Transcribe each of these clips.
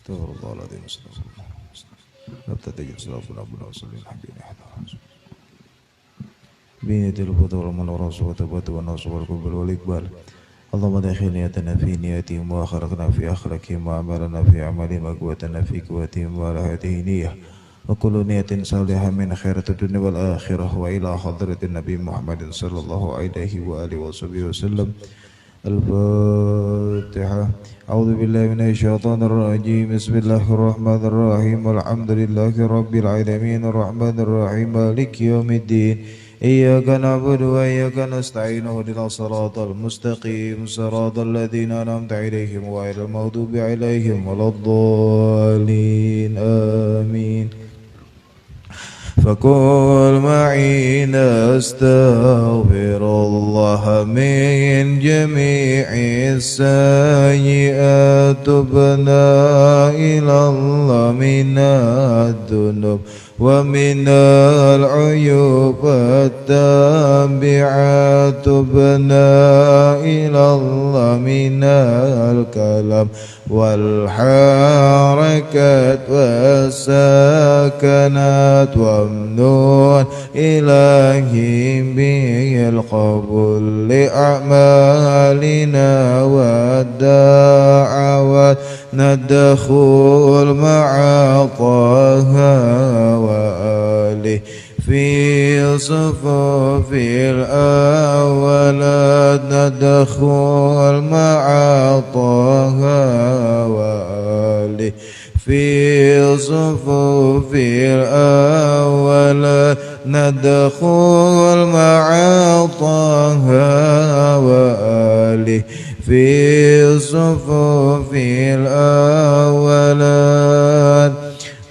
Astagfirullahaladzim. Nabtadi salafuna abuna sallim habibina biniyatil futur man rasul wa tabatu wa nasu wal kubul wal iqbal. Allahumma dakhil niyatana fi niyatihim wa akhrajna fi akhlaqihim wa amalana fi amalihim wa quwwatana fi quwwatihim wa ala hadhihi niyyah wa kullu niyatin salihah min khairatid dunya wal akhirah wa ila hadratin nabi Muhammadin sallallahu alaihi wa alihi wa sahbihi wasallam. Al-Fatihah. A'udzu billahi minasy syaithanir rajim. Bismillahirrahmanirrahim. Alhamdulillahi rabbil alamin arrahmanir rahim maliki yaumiddin. Iyyaka na'budu wa iyyaka nasta'in ihdinas siratal mustaqim siratal ladzina an'amta 'alaihim ghairil maghdubi 'alaihim waladdallin. Amin. فقل معي نستغفر الله من جميع السيئات تبنا إلى الله من الذنوب ومن العيوب التابعات تبنا إلى الله من الكلام والحركات والسكنات ومنون إلهي بالقبول لأعمالنا والدعوات ندخل مع طه وآله في صفوف الأولاد ندخل مع طه وآله في صفوف الأولاد ندخل مع طه وآله في صفوف الأولاد.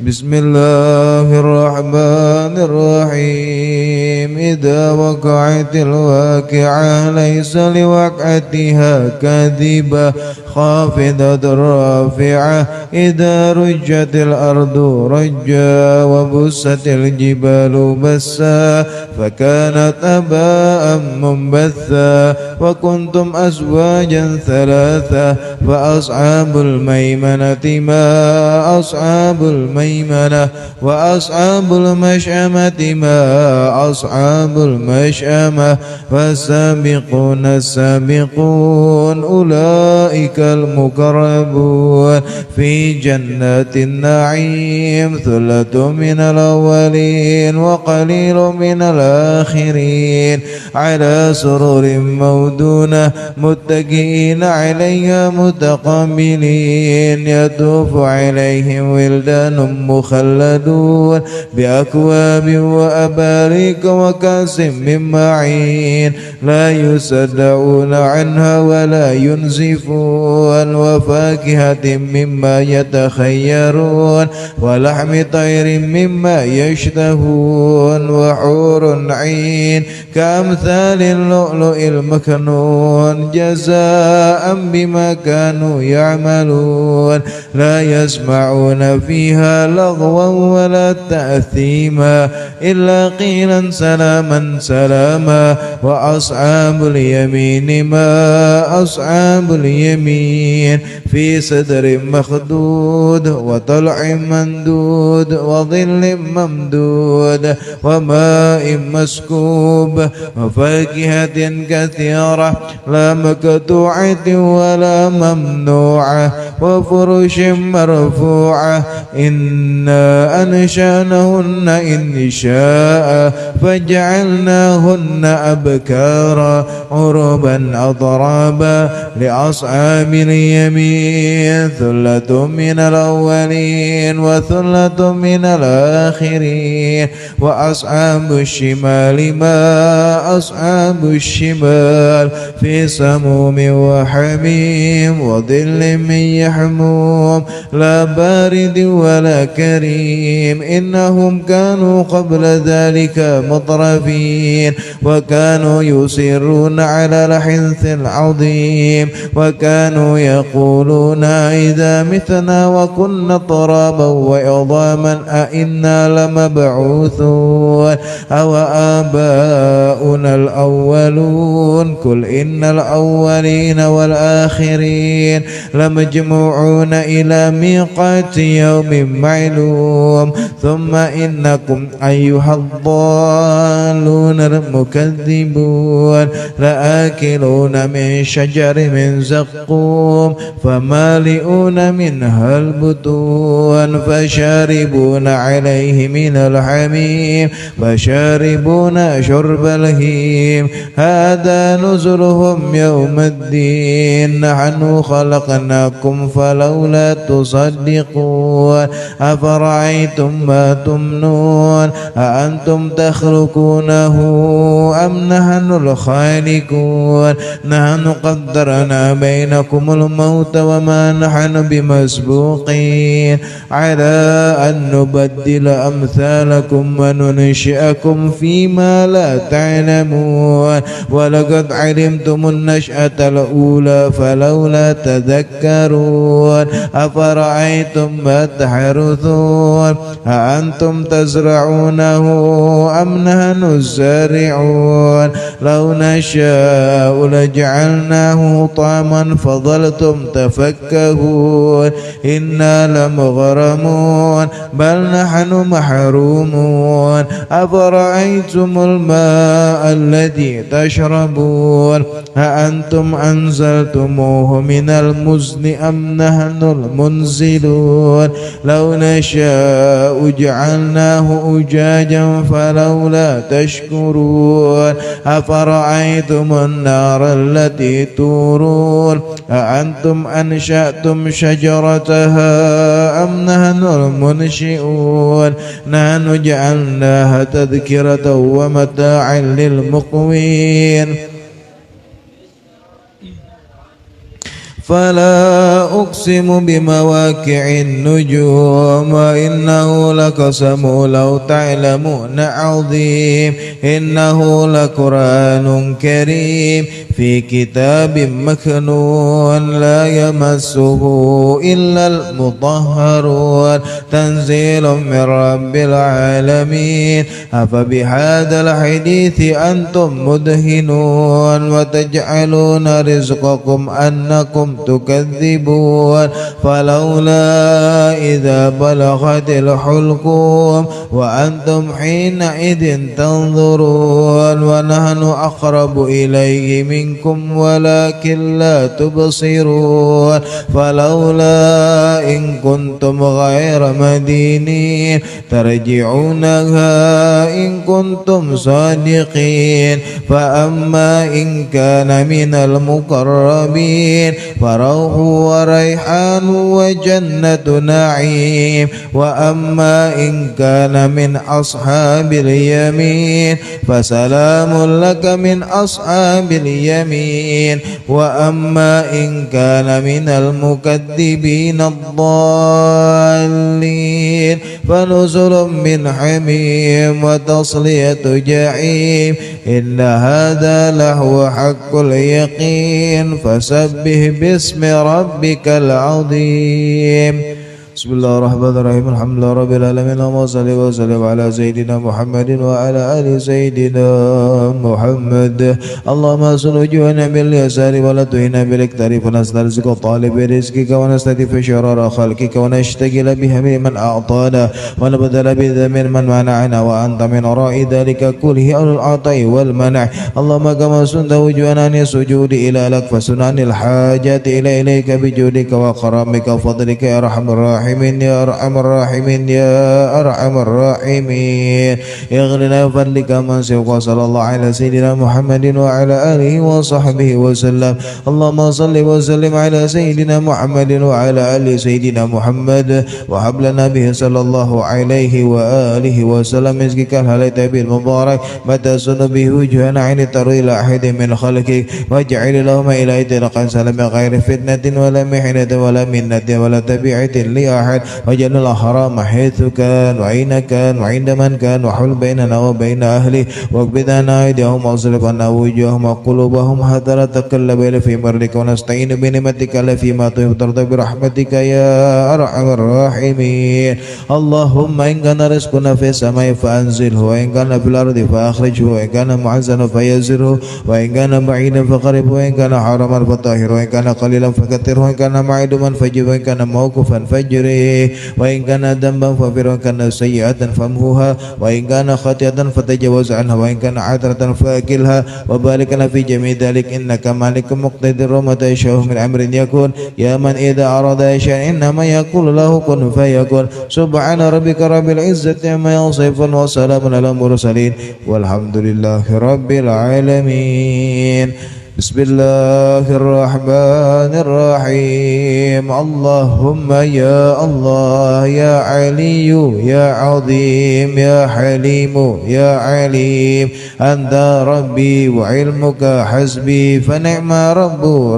بسم الله الرحمن الرحيم. إذا وقعت الواقعة ليس لوقعتها كاذبة خافضة رافعة. إذا رجت الأرض رجا وبست الجبال بسا فكانت هباء منبثا وكنتم أزواجا ثلاثة فأصحاب الميمنة ما أصحاب الميمنة وأصحاب المشأمة ما أصحاب المشأمة فالسابقون السابقون أولئك المقربون في جنات النعيم ثلة من الأولين وقليل من الآخرين على سرر موضونة متكئين عليها متقابلين يطوف عليهم ولدان مخلدون بأكواب وأباريك وكأس من معين لا يصدعون عنها ولا ينزفون وفاكهة مما يتخيرون ولحم طير مما يشتهون وحور عين كأمثال اللؤلؤ المكنون جزاء بما كانوا يعملون لا يسمعون فيها لغوا ولا تأثيما إلا قيلا سلاما سلاما. وأصحاب اليمين ما أصحاب اليمين في سدر مخدود وطلع ممدود وظل ممدود وماء مسكوب وفاكهة كثيرة لا مقطوعة ولا ممنوعة وفرش مرفوعة. إنا أنشأناهن إنشاء فجعلناهن أبكارا عربا أضرابا لأصحاب اليمين ثلة من الأولين وثلة من الآخرين. وأصحاب الشمال ما أصحاب الشمال في سموم وحميم وظل من يحموم لا بارد ولا كريم. إنهم كانوا قبل ذلك مطرفين وكانوا يصرون على الحنث العظيم وكانوا يقولون إذا مت متنا وكنا ترابا وعظاما أئنا لمبعوثون أو آباؤنا الأولون قل إن الأولين والآخرين لمجموعون إلى ميقات يوم معلوم ثم إنكم أيها الضالون المكذبون لآكلون من شجر من زقوم فمالئون منها البطون فشاربون عليه من الحميم فشاربون شرب الهيم هذا نزلهم يوم الدين نحن خلقناكم فلولا تصدقون أفرأيتم ما تمنون أأنتم تخلقونه أم نحن الخالقون نحن قدرنا بينكم الموت وما نحن بمسبوقين على أن نبدل أمثالكم وننشئكم فيما لا تعلمون ولقد علمتم النشأة الأولى فلولا تذكرون أفرأيتم ما تحرثون أأنتم تزرعونه أم نحن الزارعون لو نشاء لجعلناه طعما فظلتم تفكهون إنا لمغرمون بل نحن محرومون أفرأيتم الماء الذي تشربون أأنتم أنزلتموه من المزن أم نحن المنزلون لو نشاء جعلناه أجاجا فلولا تشكرون أفرأيتم النار التي تورون أأنتم أنشأتم شجرتها أم نحن المنشئون نحن جعلناها تذكرة ومتاعا للمقوين فلا أقسم بمواقع النجوم وإنه لقسم لو تعلمون عظيم إنه لقرآن كريم في كتاب مكنون لا يمسه إلا المطهرون تنزيل من رب العالمين أفبهذا الحديث أنتم مدهنون وتجعلون رزقكم أنكم تكذبون فلولا إذا بلغت الحلقوم وأنتم حينئذ تنظرون ونحن أقرب إليه منكم ولكن لا تبصرون فلولا إن كنتم غير مدينين ترجعونها إن كنتم صادقين فأما إن كان من المقربين فروح وريحان وجنة نعيم وأما إن كان من أصحاب اليمين فسلام لك من أصحاب اليمين وأما إن كان من المكذبين الضالين فنزل من حميم وتصلية جحيم إن هذا لهو حق اليقين فسبح باسم ربك العظيم بسم الله الرحمن الرحيم الحمد لله رب العالمين اللهم صل وسلم على سيدنا محمد وعلى آل سيدنا محمد اللهم صل وجوهنا باليسار ولا تهنا بالاكتار فنسترزق طالب رزقك ونستهدف شرار خلقك ونشتغل بهم من أعطانا ونبذل بذم من منعنا وأنت من وراء ذلك كله العطاء والمنع اللهم كما سنت وجوهنا عن السجود إلى لك فسنن الحاجات إليك بجودك وكرمك وفضلك يا أرحم الراحمين يا أرحم الراحمين يا أرحم الراحمين اغننا بفضلك من سوى صلى الله على سيدنا محمد وعلى آله وصحبه وسلم اللهم صل وسلم على سيدنا محمد وعلى آل سيدنا محمد وهب لنا به صلى الله عليه وآله وسلم مسكك الهليت بالمبارك متى سن به وجهنا عين تروي إلى أحد من خلقك واجعل لهم إلى إدرقا سلام غير فتنة ولا محنة ولا منة ولا تبعة لي أحد واجعل الحرام حيث كان وأين كان وعند من كان وحل بيننا وبين أهله واقبض عنا أيديهم واصرف عنا وجوههم وقلوبهم حتى لا تقلب في مرضك ونستعين بنعمتك فيما تحب وترضى برحمتك يا أرحم الراحمين اللهم إن كان رزقنا في السماء فأنزله وإن كان في الأرض فأخرجه وإن كان معزنا فيزره وإن كان بعيدا فقربه وإن كان حراما فطهره وإن كان قليلا فكثره وإن كان معدوما فجره وإن كان موقوفا فجره وإن كان ذنبا فاغفره وإن كان سيئة فامحوها وإن كان خطيئة فتجاوز عنها وإن كان عثرة فأكلها وبارك لنا في جميع ذلك إنك مالك مقتدر وما تشاء من أمر يكون يا من إذا أراد شيئا إنما يقول له كن فيكون سبحان ربك رب العزة عما يصفون وسلام على المرسلين والحمد لله رب العالمين بسم الله الرحمن الرحيم اللهم يا الله يا علي يا عظيم يا حليم يا عليم أنت ربي وعلمك حسبي فنعم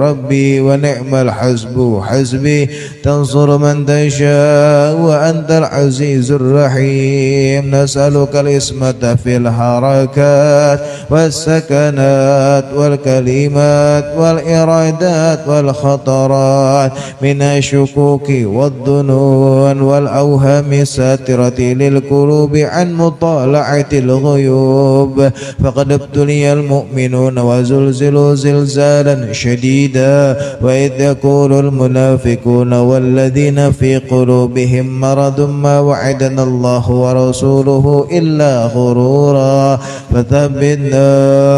ربي ونعم الحسب حسبي تنصر من تشاء وأنت العزيز الرحيم نسألك الإسمة في الحركات والسكنات والكلمات والإرادات والخطرات من الشكوك والظنون والأوهام الساترة للقلوب عن مطالعة الغيوب فقد ابتلي المؤمنون وزلزلوا زلزالا شديدا وإذ يقول المنافقون والذين في قلوبهم مرض ما وعدنا الله ورسوله إلا غرورا فثبتنا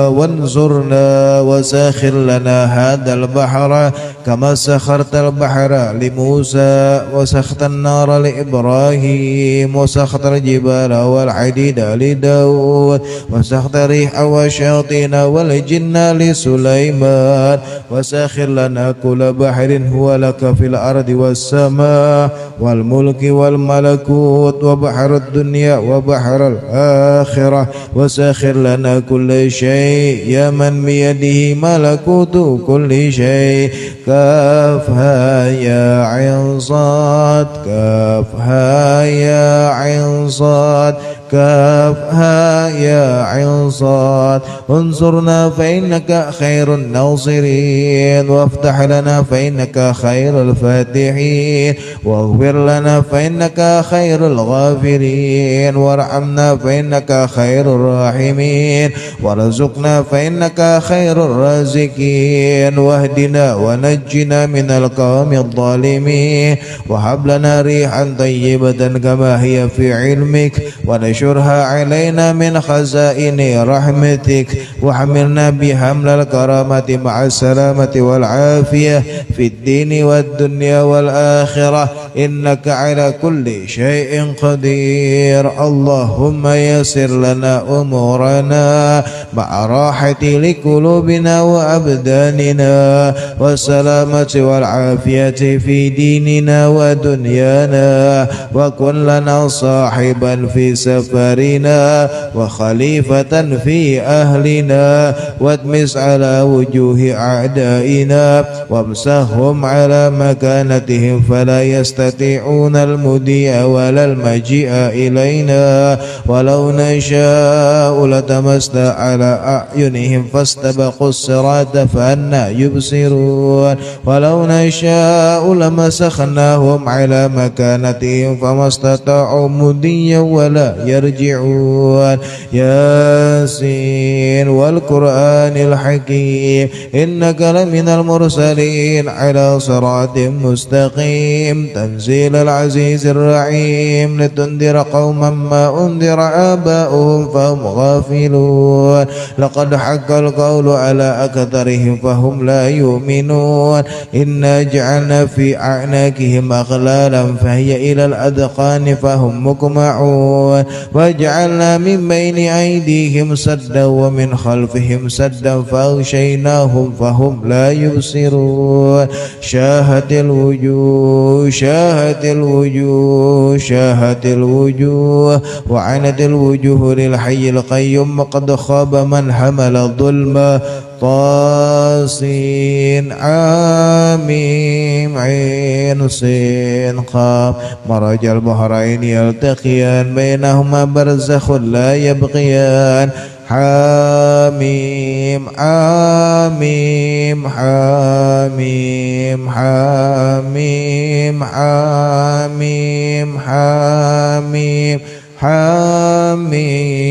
وانصرنا وساخر لنا هذا البحر كما سخرت البحر لموسى وسخت النار لإبراهيم وسخت الجبال والحديد لداود وسخت الريح والشياطين والجن لسليمان وساخر لنا كل بحر هو لك في الأرض والسماء والملك والملكوت وبحر الدنيا وبحر الآخرة وساخر لنا كل شيء يا من بيده ملكوت كل شيء كافها يا عين صاد كافها يا عين صاد كافها يا عين صاد انصرنا فإنك خير الناصرين وافتح لنا فإنك خير الفاتحين واغفر لنا فإنك خير الغافرين وارحمنا فإنك خير الراحمين وارزقنا فإنك خير الرازقين واهدنا ونجنا من القوم الظالمين وهب لنا ريحا طيبة كما هي في علمك ونشرها علينا من خزائن رحمتك وحملنا بحمل الكرامة مع السلامة والعافية في الدين والدنيا والآخرة إنك على كل شيء قدير اللهم يسر لنا أمورنا مع راحة لقلوبنا وأبداننا والسلامة والعافية في ديننا ودنيانا وكن لنا صاحبا في سفرنا وخليفة في أهلنا وادمس على وجوه أعدائنا وامسحهم على مكانتهم فلا يستطيعون المضي ولا المجيء إلينا ولو نشاء لتمسنا على أعينهم فاستبقوا الصراط فأنا يبصرون ولو نشاء لمسخناهم على مكانتهم فما استطاعوا مضيا ولا يرجعون ياسين والقرآن الحكيم إنك لمن المرسلين على صراط مستقيم تنزيل العزيز الرحيم لتنذر قوما ما أنذر آباؤهم فهم غافلون لقد حق القول على أكثرهم فهم لا يؤمنون إنا جعلنا في أعناقهم أغلالا فهي إلى الأذقان فهم مقمحون وجعلنا من بين أيديهم سدا ومن خلفهم سدا فأغشيناهم فهم لا يبصرون شاهت الوجوه شاهت الوجوه شاهت الوجوه وعنت الوجوه للحي القيوم وقد خاب من حمل ظلما طاسين عاميم عين سين قاف مرج البحرين يلتقيان بينهما برزخ لا يبغيان حاميم حاميم حاميم حاميم حاميم حاميم حاميم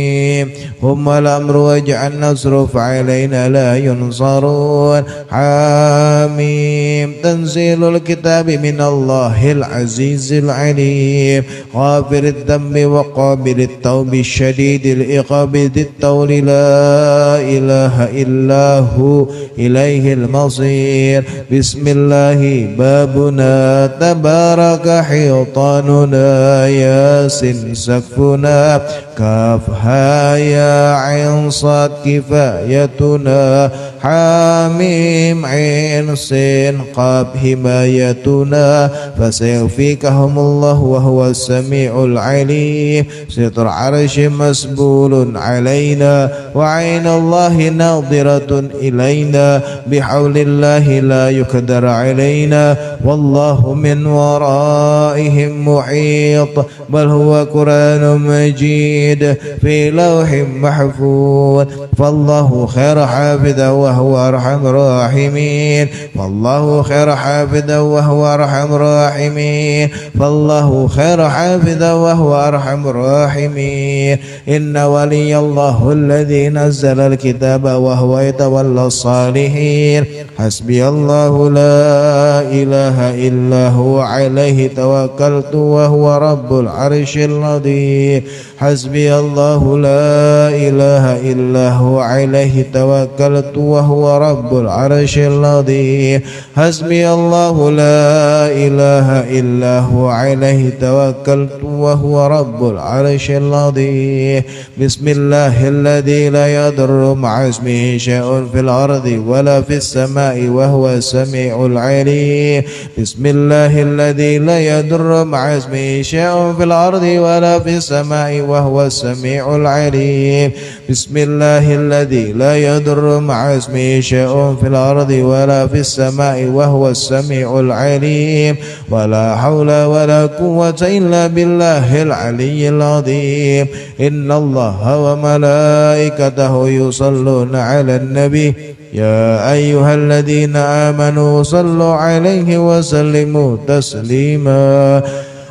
هم الأمر واجعل نصرف علينا لا ينصرون حاميم تنزيل الكتاب من الله العزيز العليم غافر الذنب وقابل التوب الشديد العقاب ذي الطول لا إله إلا هو إليه المصير بسم الله بابنا تبارك حيطاننا ياسين سقفنا كافها يا عين صاد كفايتنا حاميم عين سين قاب حمايتنا فسيكفيكهم الله وهو السميع العليم ستر عرش مسبول علينا وعين الله ناظرة إلينا بحول الله لا يقدر علينا والله من ورائهم محيط بل هو قرآن مجيد في لوح محفوظ فالله خير حافظا وهو أرحم الراحمين فالله خير حافظا وهو أرحم الراحمين فالله خير حافظا وهو أرحم الراحمين إن ولي الله الذي نزل الكتاب وهو يتولى الصالحين حسبي الله لا إله إلا هو عليه توكلت وهو رب العرش العظيم حسبي الله لا إله إلا هو عليه توكلت وهو رب العرش العظيم حسبي الله لا إله إلا هو عليه توكلت وهو رب العرش العظيم بسم الله الذي لا يضر مع اسمه شيء في الأرض ولا في السماء وهو السميع العليم بسم الله الذي لا يضر مع اسمه شيء في الأرض ولا في السماء وهو السميع العليم بسم الله الذي لا يضر مع اسمه شيء في الأرض ولا في السماء وهو السميع العليم ولا حول ولا قوة إلا بالله العلي العظيم إن الله وملائكته يصلون على النبي يا أيها الذين آمنوا صلوا عليه وسلموا تسليما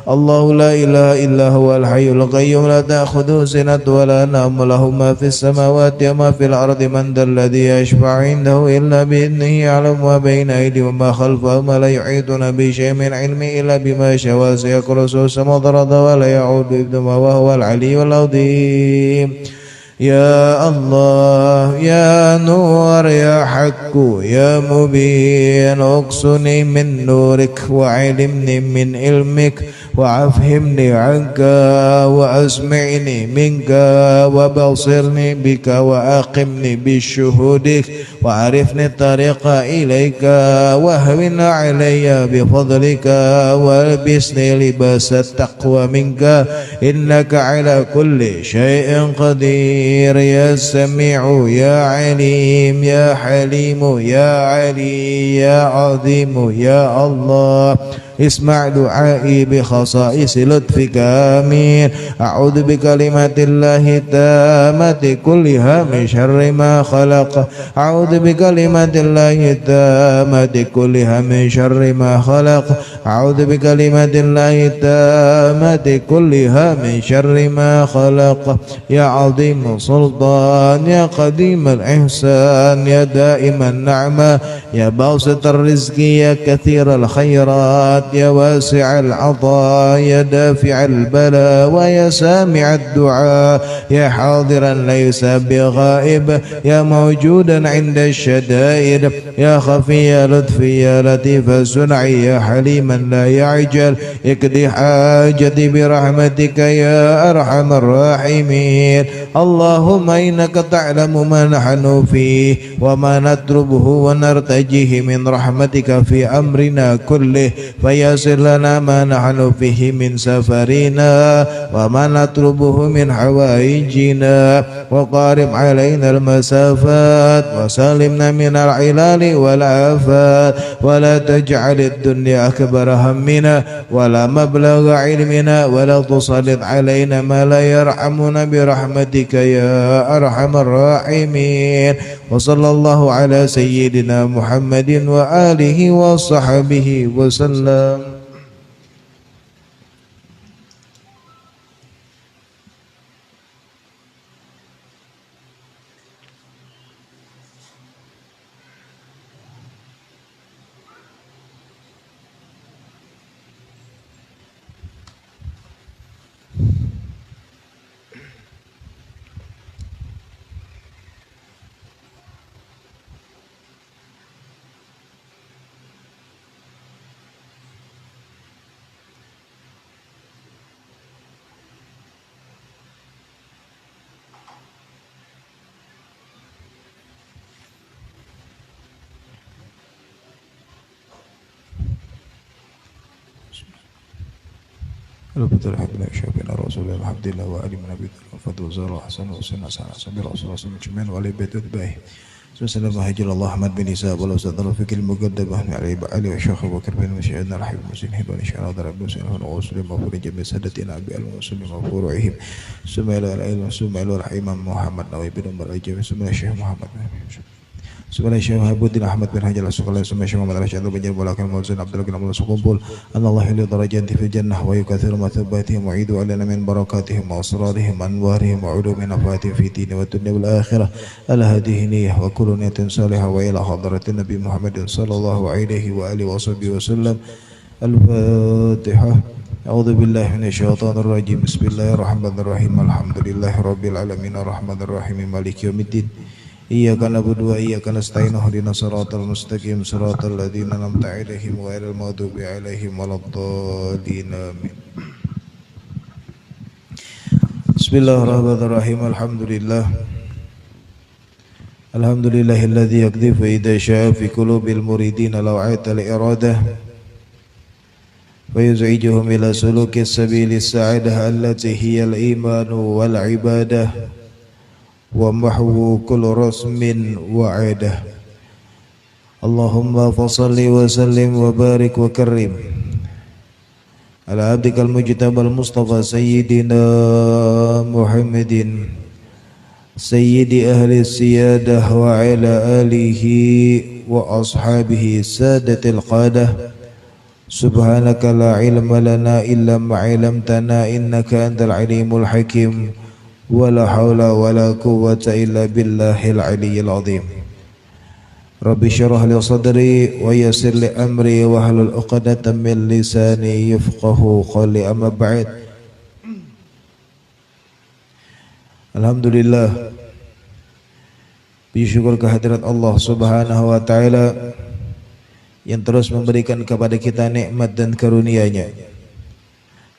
الله لا إله إلا هو الحي القيوم لا تأخذه سنة ولا نوم له ما في السماوات وما في الأرض من ذا الذي يشفع عنده إلا بإذنه يعلم ما بين أيديهم وما خلفهم ولا يحيطون بشيء من علمه إلا بما شاء وسع كرسيه السماوات والأرض ولا يعود حفظهما وهو العلي العظيم يا الله يا نور يا حق يا مبين اقصني من نورك وعلمني من علمك وأفهمني عنك وأسمعني منك وبصرني بك وأقمني بشهودك وعرفني الطريق إليك وهون علي بفضلك والبسني لباس التقوى منك إنك على كل شيء قدير يا سميع يا عليم يا حليم يا علي يا عظيم يا الله اسمع دعائي بخصائص لطفك آمين أعوذ بكلمات الله التامة كلها من شر ما خلق أعوذ بكلمات الله التامة كلها من شر ما خلق أعوذ بكلمات الله التامة كلها من شر ما خلق يا عظيم سلطان يا قديم الإحسان يا دائم النعمة يا باسط الرزق يا كثير الخيرات يا واسع العطاء يا دافع البلاء ويا سامع الدعاء يا حاضرا ليس بغائب يا موجودا عند الشدائد يا خفي يا لطفي يا لطيف الصنع يا حليما لا يعجل اقضي حاجتي برحمتك يا أرحم الراحمين اللهم إنك تعلم ما نحن فيه وما نطلبه ونرتجيه من رحمتك في أمرنا كله يسر لنا ما نحن فيه من سفرنا وما نطلبه من حوائجنا وقارب علينا المسافات وسلمنا من العلال والآفات ولا تجعل الدنيا أكبر همنا ولا مبلغ علمنا ولا تسلط علينا ما لا يرحمنا برحمتك يا أرحم الراحمين وصلى الله على سيدنا محمد وآله وصحبه وسلم. Al-Fatihah Alhamdulillah Syafina Rasulullah Alhamdulillah wa alim Nabi Fadul Zara Hasan wa Sunnah Sana Sambil Rasulullah Sunnah wa Ali Baitul Baih Assalamualaikum Hajjal Ahmad bin Isa Walau Sadar Fikir Mugaddabah Ali Ba'ali wa Syekh Bakar bin Masyidna Rahim Musin Hibani Syarah Darab Nusin Huna Uslim Mafuri Jami Sadatina Abi Al-Muslim Mafuru'ihim Sumailu Al-Ilm Sumailu Al-Imam Muhammad Nawawi bin Umar Al-Jami Sumailu Syekh Muhammad Subhanallah Syekh Habuddin Ahmad bin Hajar Al-Asqalani Subhanallah Syekh Muhammad Rashid Al-Banjar Walakan Mawzin Abdul Ghani Abdul Sukumpul Allah yuli darajanti fil jannah wa yukathiru mathubatihim wa idu alana min barakatihim wa asrarihim anwarihim wa ulumi nafatihim fi dini wa dunya wal akhirah ala hadhihi niyyah wa kullu niyatin salihah wa ila hadratin Nabi Muhammadin sallallahu alaihi wa alihi wa sahbihi wa sallam. Al-Fatihah. A'udzu billahi minasy syaithanir rajim. Bismillahirrahmanirrahim. Alhamdulillahi rabbil alamin arrahmanir rahim maliki yaumiddin. Iyyaka na'budu wa iyyaka nasta'in ihdinas siratal mustaqim siratal ladzina an'amta 'alaihim ghairil maghdubi 'alaihim waladdallin amin. Bismillahirrahmanirrahim. Alhamdulillahilladzi yaqdhifu idza syaa fi qulubil muridin law'ata al-iradah wa yuz'ijuhum ila sulukis sabilis sa'idah allati hiya al-iman wal ibadah wa mahwu kulli rasmin wa 'adah. Allahumma fassalli wa sallim wa barik wa karrim ala abdikal mujtabal mustafa sayyidina Muhammadin sayyidi ahli siyadah wa ala alihi wa ashabihi sadatil qadah. Subhanaka la ilma lana illa ma 'allamtana innaka antal alimul hakim. Wala haula wala quwwata illa billahil aliyyil azim. Rabbi syrah li sadri wa yassir li amri wa hlul 'uqdatam min lisani yafqahu qawli amma ba'd. Alhamdulillah, puji syukur kehadirat Allah Subhanahu wa taala yang terus memberikan kepada kita nikmat dan karunia-Nya,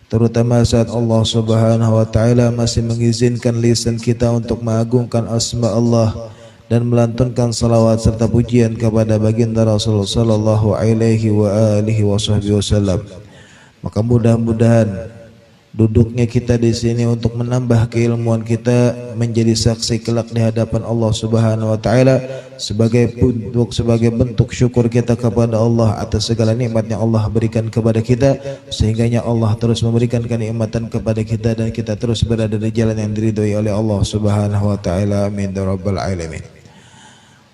terutama saat Allah Subhanahu wa taala masih mengizinkan lisan kita untuk mengagungkan asma Allah dan melantunkan salawat serta pujian kepada baginda Rasulullah sallallahu alaihi wa alihi wasallam. Maka mudah-mudahan duduknya kita di sini untuk menambah keilmuan kita menjadi saksi kelak di hadapan Allah Subhanahu wa taala sebagai bentuk syukur kita kepada Allah atas segala nikmat yang Allah berikan kepada kita, sehingganya Allah terus memberikan kenikmatan kepada kita dan kita terus berada di jalan yang diridhoi oleh Allah Subhanahu wa taala. Amin ya rabbal alamin.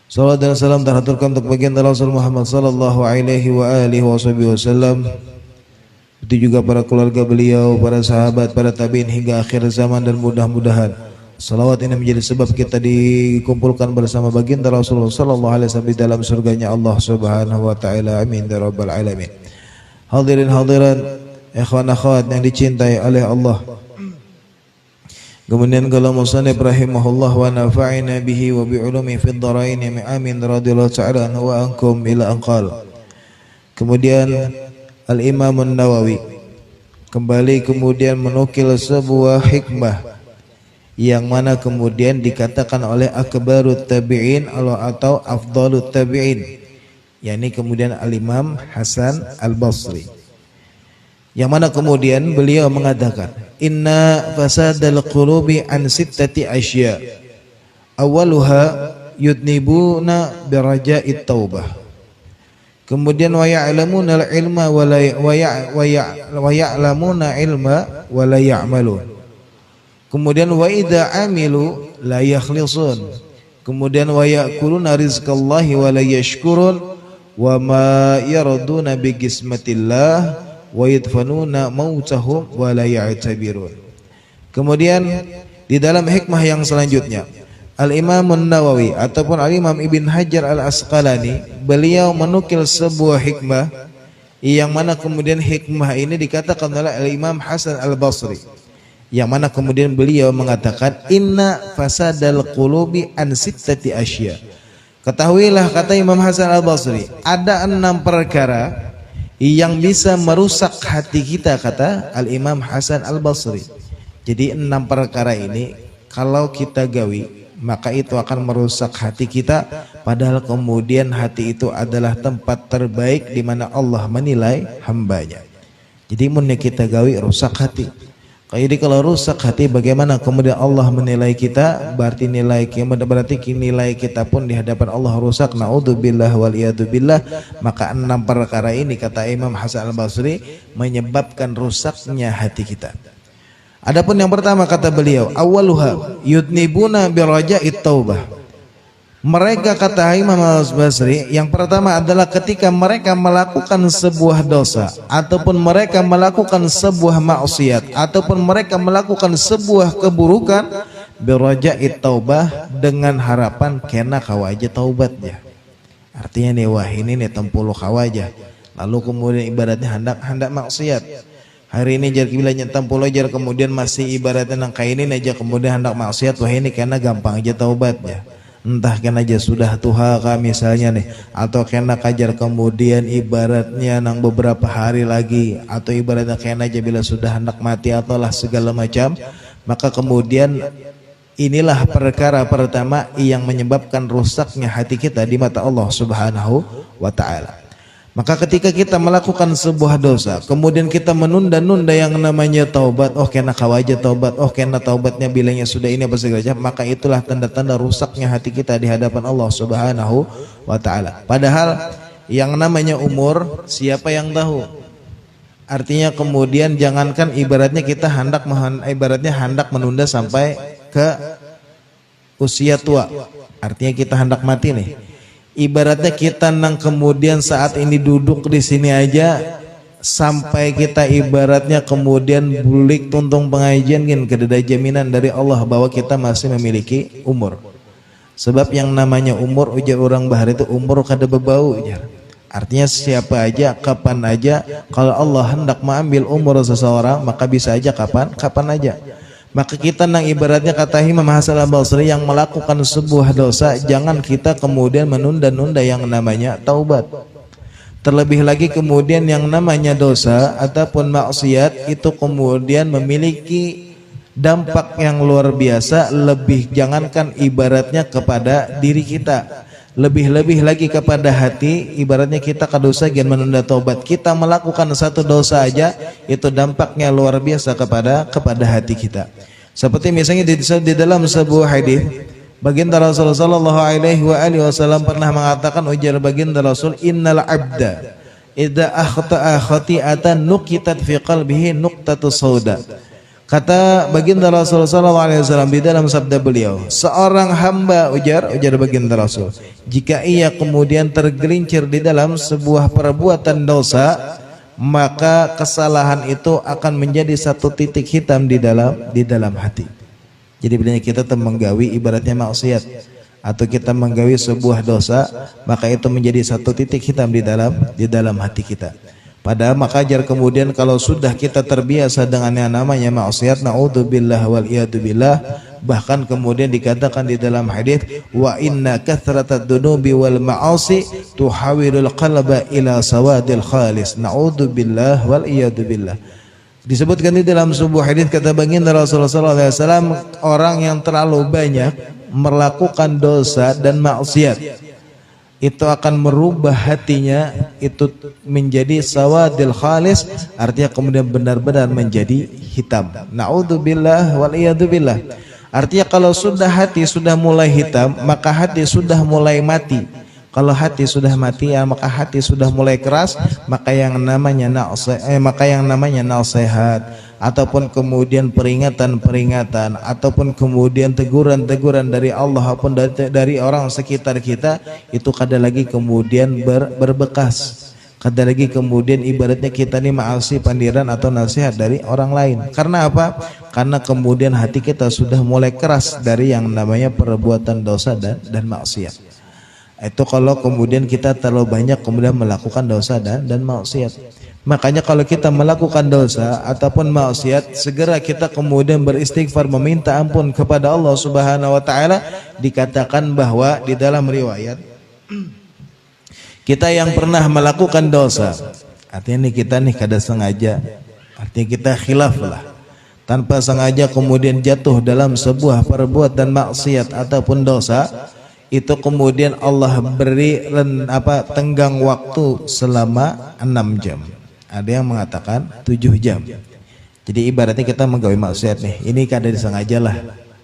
Salawat dan salam terhaturkan untuk baginda Rasul Muhammad sallallahu alaihi wa alihi wasallam. Itu juga para keluarga beliau, para sahabat, para tabi'in hingga akhir zaman, dan mudah-mudahan salawat ini menjadi sebab kita dikumpulkan bersama baginda Rasulullah sallallahu alaihi wasallam di dalam surganya Allah Subhanahu wa taala. Amin ya rabbal alamin. Hadirin hadirat, ikhwan akhwat yang dicintai oleh Allah. Kemudian kalau musannif rahimahullah wa nafa'ina bihi wa bi ulumi fid dharain amin radhiyallahu ta'ala anhu wa ankum ila anqal. Kemudian Al-Imam An-Nawawi kembali kemudian menukil sebuah hikmah yang mana kemudian dikatakan oleh akbarut tabi'in atau afdalut tabi'in, yakni kemudian Al-Imam Hasan Al-Basri. Yang mana kemudian beliau mengatakan, inna fasadal qulubi an sittati asya. Awaluha yudnibuna biraja'it taubah. Kemudian wa ya'lamuna al-ilma wa ya'lamuna ilma wa la ya'malun. Kemudian wa idza amilu la yakhlisun. Kemudian wa ya'kuluna rizqallahi wa la yashkurun wa ma yarduna bi qismatillah wa yadfanuna mautahum wa la ya'tabirun. Kemudian di dalam hikmah yang selanjutnya, Al-Imam An-Nawawi ataupun Al-Imam Ibn Hajar Al-Asqalani, beliau menukil sebuah hikmah yang mana kemudian hikmah ini dikatakan oleh Al-Imam Hasan Al-Basri, yang mana kemudian beliau mengatakan inna fasadal qulubi an sittati asya. Ketahuilah, kata Imam Hasan Al-Basri, ada 6 perkara yang bisa merusak hati kita, kata Al-Imam Hasan Al-Basri. Jadi 6 perkara ini kalau kita gawi maka itu akan merusak hati kita, padahal kemudian hati itu adalah tempat terbaik di mana Allah menilai hambanya. Jadi munnya kita gawi rusak hati. Jadi kalau rusak hati, bagaimana kemudian Allah menilai kita? Berarti nilai kita pun di hadapan Allah rusak. Naudzubillah wal iyadzubillah. Maka 6 perkara ini, kata Imam Hasan Al-Basri, menyebabkan rusaknya hati kita. Adapun yang pertama, kata beliau, awaluha yudnibuna biraja'it taubah. Mereka, kata Imam Al-Basri, yang pertama adalah ketika mereka melakukan sebuah dosa ataupun mereka melakukan sebuah maksiat ataupun mereka melakukan sebuah keburukan, biraja'it taubah, dengan harapan kena kawaja taubatnya. Artinya nih, wah ini nih tempuluh kawaja, lalu kemudian ibaratnya hendak maksiat. Hari ini jar bilanya tempuluh jar, kemudian masih ibaratnya nang kainin aja, kemudian hendak maksiat, wah ini kena gampang aja taubatnya. Entah kena aja sudah tuhaka misalnya nih, atau kena kajar kemudian ibaratnya nang beberapa hari lagi, atau ibaratnya kena aja bila sudah hendak mati atau lah segala macam. Maka kemudian inilah perkara pertama yang menyebabkan rusaknya hati kita di mata Allah Subhanahu wa ta'ala. Maka ketika kita melakukan sebuah dosa, kemudian kita menunda-nunda yang namanya taubat, oh kena kawaja taubat, oh kena taubatnya bilangnya sudah ini apa segala macam, maka itulah tanda-tanda rusaknya hati kita di hadapan Allah Subhanahu wa ta'ala. Padahal yang namanya umur, siapa yang tahu? Artinya kemudian jangankan ibaratnya kita hendak menunda sampai ke usia tua, artinya kita hendak mati nih. Ibaratnya kita nang kemudian saat ini duduk di sini aja, sampai kita ibaratnya kemudian bulik tuntung pengajian gin, kededa jaminan dari Allah bahwa kita masih memiliki umur. Sebab yang namanya umur, ujar orang bahar itu, umur kada bebau ujar. Artinya siapa aja, kapan aja, kalau Allah hendak mengambil umur seseorang, maka bisa aja kapan aja. Maka kita nang ibaratnya, kata Imam Hasan Al-Basri, yang melakukan sebuah dosa, jangan kita kemudian menunda-nunda yang namanya taubat. Terlebih lagi kemudian yang namanya dosa ataupun maksiat itu kemudian memiliki dampak yang luar biasa, lebih jangankan ibaratnya kepada diri kita, lebih-lebih lagi kepada hati. Ibaratnya kita kedosa gian menunda taubat, kita melakukan satu dosa aja itu dampaknya luar biasa kepada hati kita. Seperti misalnya di dalam sebuah hadis, baginda Rasulullah sallallahu alaihi wasallam pernah mengatakan, ujar baginda Rasul, innal abda idza akhta'a khati'atan nuqitat fi qalbihi nuqtatu sauda. Kata baginda Rasulullah sallallahu alaihi wasallam di dalam sabda beliau, seorang hamba, ujar baginda Rasul, jika ia kemudian tergelincir di dalam sebuah perbuatan dosa, maka kesalahan itu akan menjadi satu titik hitam di dalam hati. Jadi bila kita menggawi ibaratnya maksiat atau kita menggawi sebuah dosa, maka itu menjadi satu titik hitam di dalam hati kita. Padahal maka jar kemudian kalau sudah kita terbiasa dengan yang namanya maksiat, naudzubillah wal iyadzubillah, bahkan kemudian dikatakan di dalam hadis, wa inna kathratad dunubi wal ma'asi tuhawilul qalba ila sawadil khalis, naudzubillah wal iyadzubillah. Disebutkan di dalam sebuah hadis, kata baginda Rasulullah sallallahu alaihi wasallam, orang yang terlalu banyak melakukan dosa dan maksiat itu akan merubah hatinya itu menjadi sawadil khalis, artinya kemudian benar-benar menjadi hitam. Naudzubillah wal iyadzubillah. Artinya kalau sudah hati sudah mulai hitam, maka hati sudah mulai mati. Kalau hati sudah mati, ya maka hati sudah mulai keras, maka yang namanya nasihat ataupun kemudian peringatan ataupun kemudian teguran dari Allah ataupun dari orang sekitar kita itu kadang lagi kemudian berbekas. Kadang lagi kemudian ibaratnya kita ini ma'asi pandiran atau nasihat dari orang lain. Karena apa? Karena kemudian hati kita sudah mulai keras dari yang namanya perbuatan dosa dan maksiat. Itu kalau kemudian kita terlalu banyak kemudian melakukan dosa dan maksiat. Makanya kalau kita melakukan dosa ataupun maksiat, segera kita kemudian beristighfar meminta ampun kepada Allah Subhanahu wa taala. Dikatakan bahwa di dalam riwayat kita yang pernah melakukan dosa, artinya kita kada sengaja, artinya kita khilaf lah, tanpa sengaja kemudian jatuh dalam sebuah perbuatan maksiat ataupun dosa, itu kemudian Allah beri tenggang waktu selama 6 jam. Ada yang mengatakan 7 jam. Jadi ibaratnya kita menggawe maksiat nih, ini kada disengaja lah,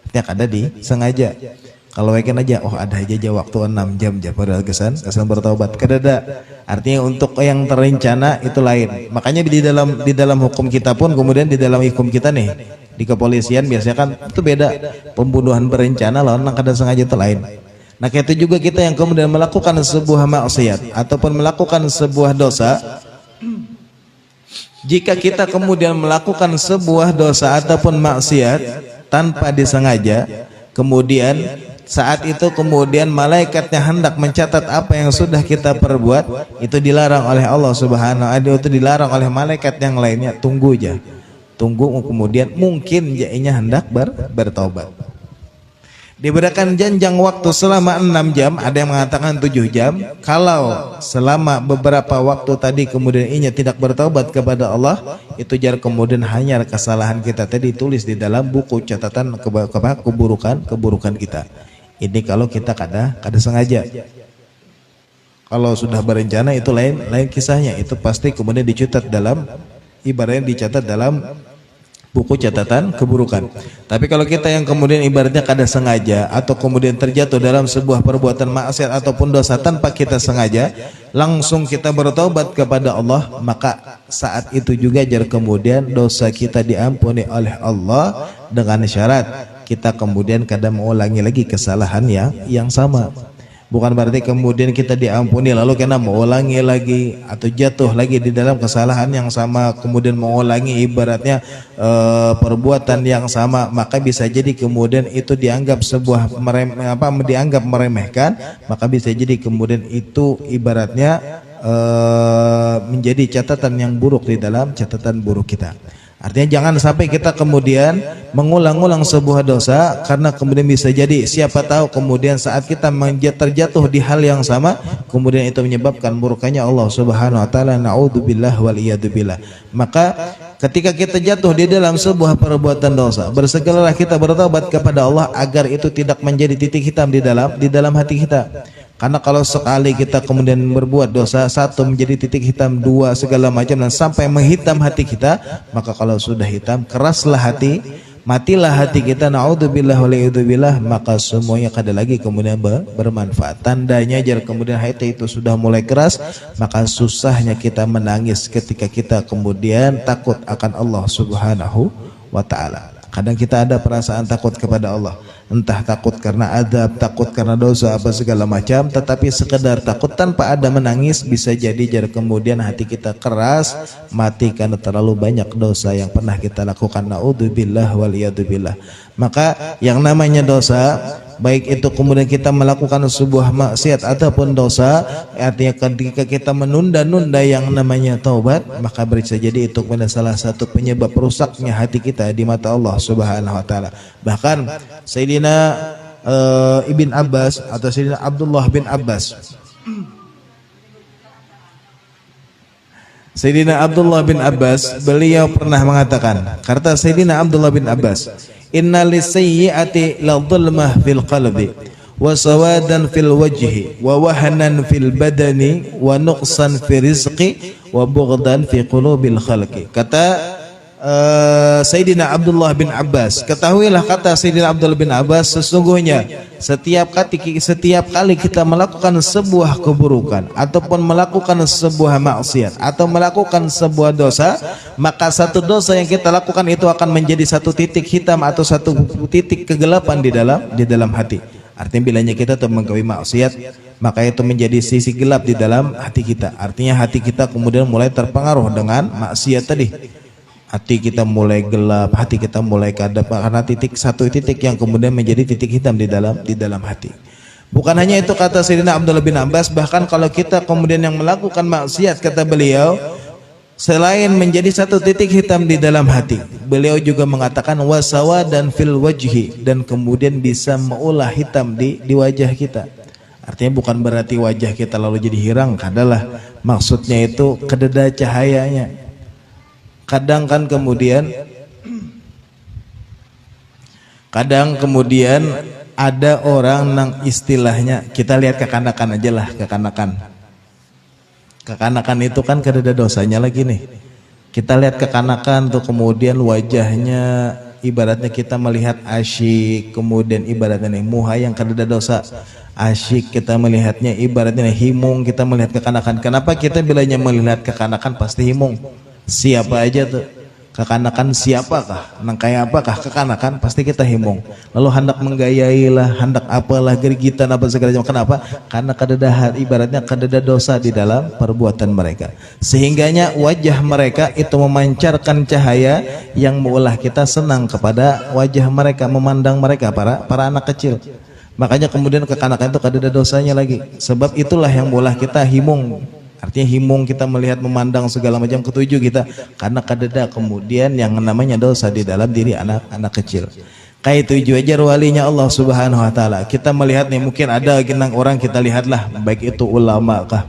artinya kada disengaja. Kalau weekend aja, oh ada aja waktu 6 jam aja padahal kesan bertaubat. Kadada. Artinya untuk yang terencana itu lain. Makanya di dalam hukum kita pun kemudian di dalam hukum kita nih di kepolisian biasanya kan itu beda. Pembunuhan berencana lawan yang kada sengaja itu lain. Nah itu juga kita yang kemudian melakukan sebuah maksiat ataupun melakukan sebuah dosa. Jika kita kemudian melakukan sebuah dosa ataupun maksiat tanpa disengaja, kemudian saat itu kemudian malaikatnya hendak mencatat apa yang sudah kita perbuat, itu dilarang oleh Allah Subhanahu wa taala, itu dilarang oleh malaikat yang lainnya. Tunggu aja, tunggu kemudian mungkin jadinya hendak bertobat. Diberikan janjang waktu selama 6 jam, ada yang mengatakan 7 jam. Kalau selama beberapa waktu tadi kemudian inya tidak bertobat kepada Allah, itu jar kemudian hanya kesalahan kita tadi tulis di dalam buku catatan keburukan kita. Ini kalau kita kada sengaja. Kalau sudah berencana itu lain kisahnya, itu pasti kemudian dicatat dalam ibaratnya dicatat dalam buku catatan keburukan. Tapi kalau kita yang kemudian ibaratnya kada sengaja atau kemudian terjatuh dalam sebuah perbuatan maksiat ataupun dosa tanpa kita sengaja, langsung kita bertobat kepada Allah, maka saat itu juga jar kemudian dosa kita diampuni oleh Allah dengan syarat kita kemudian kada mengulangi lagi kesalahan yang sama. Bukan berarti kemudian kita diampuni lalu kena mengulangi lagi atau jatuh lagi di dalam kesalahan yang sama, kemudian mengulangi ibaratnya perbuatan yang sama, maka bisa jadi kemudian itu dianggap sebuah dianggap meremehkan, maka bisa jadi kemudian itu ibaratnya menjadi catatan yang buruk di dalam catatan buruk kita. Artinya jangan sampai kita kemudian mengulang-ulang sebuah dosa, karena kemudian bisa jadi siapa tahu kemudian saat kita terjatuh di hal yang sama, kemudian itu menyebabkan murkanya Allah Subhanahu wa taala. Naudzubillah wal iyadzubillah. Maka ketika kita jatuh di dalam sebuah perbuatan dosa, bersegeralah kita bertobat kepada Allah agar itu tidak menjadi titik hitam di dalam hati kita. Karena kalau sekali kita kemudian berbuat dosa, satu menjadi titik hitam, dua segala macam dan sampai menghitam hati kita, maka kalau sudah hitam, keraslah hati, matilah hati kita, naudzubillah wal maka semuanya kada lagi kemudian bermanfaat. Tandanya jar kemudian hati itu sudah mulai keras, maka susahnya kita menangis ketika kita kemudian takut akan Allah Subhanahu wa taala. Kadang kita ada perasaan takut kepada Allah, entah takut karena adab, takut karena dosa apa segala macam, tetapi sekedar takut tanpa ada menangis, bisa jadi jar kemudian hati kita keras, mati karena terlalu banyak dosa yang pernah kita lakukan. Naudzubillah wal iyadzubillah. Maka yang namanya dosa, baik itu kemudian kita melakukan sebuah maksiat ataupun dosa, artinya ketika kita menunda-nunda yang namanya taubat, maka bisa jadi itu salah satu penyebab rusaknya hati kita di mata Allah Subhanahu wa taala. Bahkan Sayyidina Ibn Abbas atau Sayyidina Abdullah bin Abbas, Sayyidina Abdullah bin Abbas, beliau pernah mengatakan, kata Sayyidina Abdullah bin Abbas, inna lisayyi'ati la dhulmah fil qalbi wa sawadan fil wajhi wa wahanan fil badani wa nuqsan fi rizqi wa bughdan fi qulubil khalqi. Kata Sayyidina Abdullah bin Abbas, ketahuilah kata Sayyidina Abdullah bin Abbas, sesungguhnya setiap kali kita melakukan sebuah keburukan ataupun melakukan sebuah maksiat atau melakukan sebuah dosa, maka satu dosa yang kita lakukan itu akan menjadi satu titik hitam atau satu titik kegelapan di dalam hati. Artinya bilanya kita menggawi maksiat, maka itu menjadi sisi gelap di dalam hati kita. Artinya hati kita kemudian mulai terpengaruh dengan maksiat tadi. Hati kita mulai gelap, hati kita mulai kadap karena satu titik yang kemudian menjadi titik hitam di dalam hati. Bukan hanya itu kata Sayyidina Abdullah bin Abbas, bahkan kalau kita kemudian yang melakukan maksiat, kata beliau, selain menjadi satu titik hitam di dalam hati, beliau juga mengatakan wasawa dan fil wajhi, dan kemudian bisa meulah hitam di wajah kita. Artinya bukan berarti wajah kita lalu jadi hirang, adalah maksudnya itu kededa cahayanya. Kadang kemudian ada orang nang istilahnya, kita lihat kekanakan aja lah, kekanakan itu kan kededa dosanya lagi nih. Kita lihat kekanakan tuh kemudian wajahnya ibaratnya kita melihat asyik, kemudian ibaratnya nih muha yang kededa dosa asyik, kita melihatnya ibaratnya himung, kita melihat kekanakan. Kenapa kita bilanya melihat kekanakan pasti himung? Siapa aja tuh kekanakan, siapakah, nang kayak apakah kekanakan, pasti kita himung. Lalu hendak menggayailah, hendak apalah, gerigitan apa segala macam. Kenapa? Karena kededahan, ibaratnya kededa dosa di dalam perbuatan mereka, sehingganya wajah mereka itu memancarkan cahaya yang mengolah kita senang kepada wajah mereka, memandang mereka para anak kecil. Makanya kemudian kekanakan itu kededa dosanya lagi. Sebab itulah yang mengolah kita himung. Artinya himung, kita melihat, memandang segala macam, ketujuh kita karena kadeda kemudian yang namanya dosa di dalam diri anak kecil. Kayak tujuh aja walinya Allah Subhanahu wa taala. Kita melihat nih, mungkin ada orang kita lihatlah, baik itu ulama kah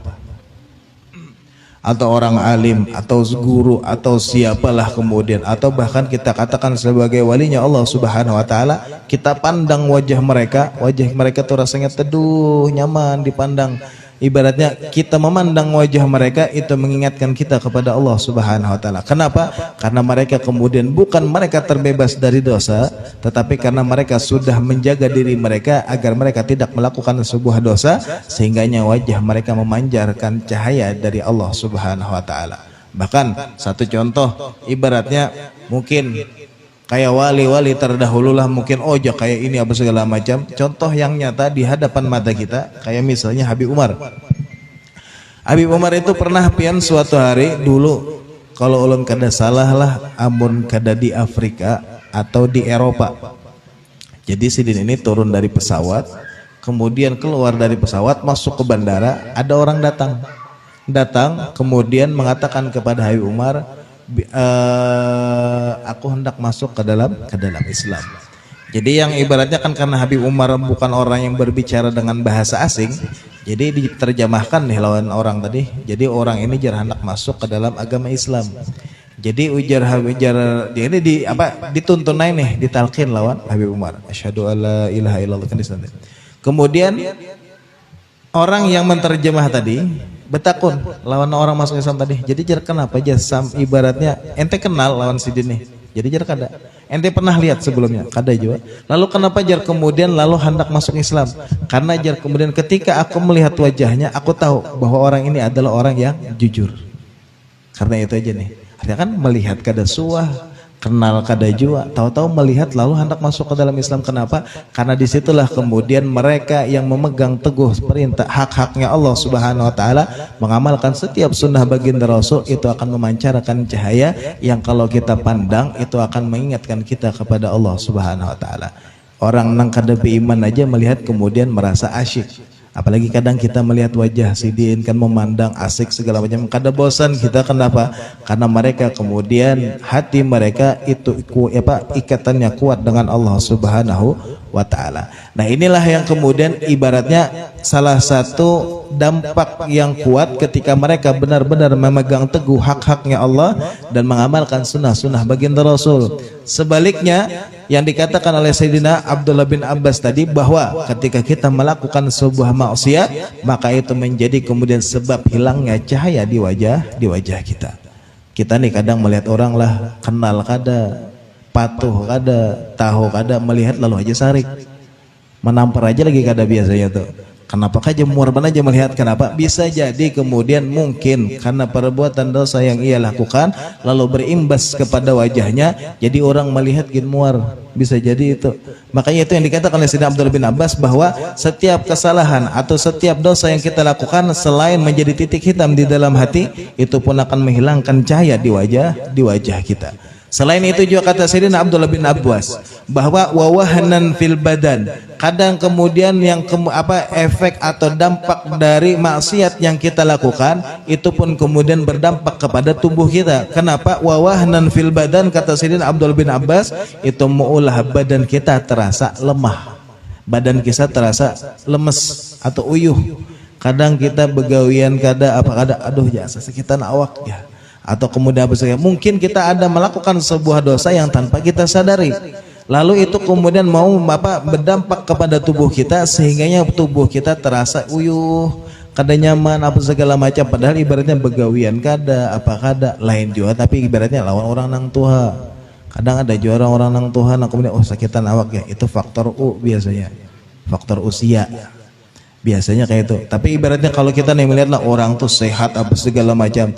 atau orang alim atau guru atau siapalah kemudian, atau bahkan kita katakan sebagai walinya Allah Subhanahu wa taala, kita pandang wajah mereka tuh rasanya teduh, nyaman dipandang. Ibaratnya kita memandang wajah mereka itu mengingatkan kita kepada Allah Subhanahu wa taala. Kenapa? Karena mereka kemudian bukan mereka terbebas dari dosa, tetapi karena mereka sudah menjaga diri mereka agar mereka tidak melakukan sebuah dosa, sehingganya wajah mereka memanjarkan cahaya dari Allah Subhanahu wa taala. Bahkan satu contoh, ibaratnya mungkin kayak wali-wali terdahulu lah, mungkin ojo kayak ini apa segala macam. Contoh yang nyata di hadapan mata kita, kayak misalnya Habib Umar. Habib Umar itu pernah pian suatu hari dulu, kalau ulun kada salah lah, amun kada di Afrika atau di Eropa. Jadi sidin ini turun dari pesawat, kemudian keluar dari pesawat, masuk ke bandara, ada orang datang kemudian mengatakan kepada Habib Umar, aku hendak masuk ke dalam Islam. Jadi yang ibaratnya kan karena Habib Umar bukan orang yang berbicara dengan bahasa asing, jadi diterjemahkan nih lawan orang tadi. Jadi orang ini jar hendak masuk ke dalam agama Islam. Jadi ujar dia ini dituntun naik nih, ditalqin lawan Habib Umar. Asyhadu alla ilaha illallah. Kemudian orang yang menterjemah tadi betakun lawan orang masuk Islam tadi. Jadi jar kenapa aja ibaratnya ente kenal lawan sidin nih. Jadi jar kada. Ente pernah lihat sebelumnya? Kada juga. Lalu kenapa jar kemudian lalu hendak masuk Islam? Karena jar kemudian ketika aku melihat wajahnya, aku tahu bahwa orang ini adalah orang yang jujur. Karena itu aja nih. Artinya kan melihat kada suah, kenal kada jua, tahu-tahu melihat lalu hendak masuk ke dalam Islam. Kenapa? Karena disitulah kemudian mereka yang memegang teguh perintah hak-haknya Allah Subhanahu wa taala, mengamalkan setiap sunnah baginda Rasul, itu akan memancarkan cahaya yang kalau kita pandang itu akan mengingatkan kita kepada Allah Subhanahu wa taala. Orang nang kada beriman aja melihat kemudian merasa asyik. Apalagi kadang kita melihat wajah sidin kan memandang asik segala macam, kada bosan kita. Kenapa? Karena mereka kemudian hati mereka itu ikatannya kuat dengan Allah Subhanahu wa ta'ala. Nah inilah yang kemudian ibaratnya salah satu dampak yang kuat ketika mereka benar-benar memegang teguh hak-haknya Allah dan mengamalkan sunnah-sunnah baginda Rasul. Sebaliknya yang dikatakan oleh Sayyidina Abdullah bin Abbas tadi, bahwa ketika kita melakukan sebuah maksiat maka itu menjadi kemudian sebab hilangnya cahaya di wajah kita. Kita nih kadang melihat orang lah, kenal kada, patuh kada, tahu kada, melihat lalu aja sarik, menampar aja lagi kada biasanya tuh. Kenapa aja muarban aja melihat, kenapa? Bisa jadi kemudian mungkin karena perbuatan dosa yang ia lakukan lalu berimbas kepada wajahnya, jadi orang melihat gin muar. Bisa jadi itu. Makanya itu yang dikatakan oleh Sayyidina Abdullah bin Abbas, bahwa setiap kesalahan atau setiap dosa yang kita lakukan selain menjadi titik hitam di dalam hati, itu pun akan menghilangkan cahaya di wajah kita. Selain itu juga kata Sayyidina Abdullah bin Abbas, bahwa wawahanan fil badan, kadang kemudian yang efek atau dampak dari maksiat yang kita lakukan itu pun kemudian berdampak kepada tubuh kita. Kenapa? Wawahanan fil badan, kata Sayyidina Abdullah bin Abbas, itu maulah badan kita terasa lemah, badan kita terasa lemes atau uyuh. Kadang kita begawian kada aduh jasa kita awak ya. Atau kemudian mungkin kita ada melakukan sebuah dosa yang tanpa kita sadari, lalu itu kemudian mau berdampak kepada tubuh kita sehingganya tubuh kita terasa uyuh, kada nyaman segala macam, padahal ibaratnya begawian kada lain juga, tapi ibaratnya lawan orang nang tuha. Kadang ada juga orang nang tuha nang kemudian sakitan awak ya, itu faktor biasanya, faktor usia biasanya kayak itu. Tapi ibaratnya kalau kita nih melihatlah orang tuh sehat segala macam,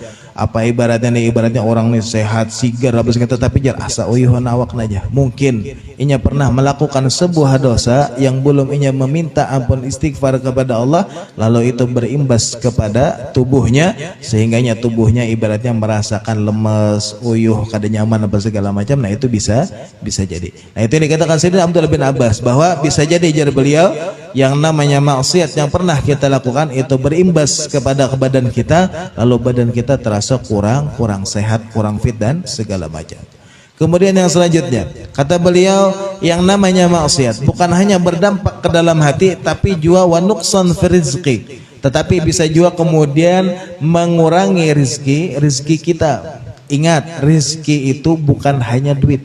ibaratnya orang nih sehat sigar segala, tapi jar asa uyuhan awak aja. Mungkin inya pernah melakukan sebuah dosa yang belum inya meminta ampun istighfar kepada Allah, lalu itu berimbas kepada tubuhnya sehingganya tubuhnya ibaratnya merasakan lemes, uyuh, kada nyaman segala macam. Nah itu bisa jadi. Nah itu yang dikatakan Sayyidina Abdullah bin Abbas, bahwa bisa jadi jar beliau yang namanya maksiat yang pernah kita lakukan itu berimbas kepada badan kita, lalu badan kita terasa kurang sehat, kurang fit dan segala macam. Kemudian yang selanjutnya kata beliau, yang namanya maksiat bukan hanya berdampak ke dalam hati, tapi juga wa nuqsan fi rizqi, tetapi bisa juga kemudian mengurangi rizki kita. Ingat, rizki itu bukan hanya duit.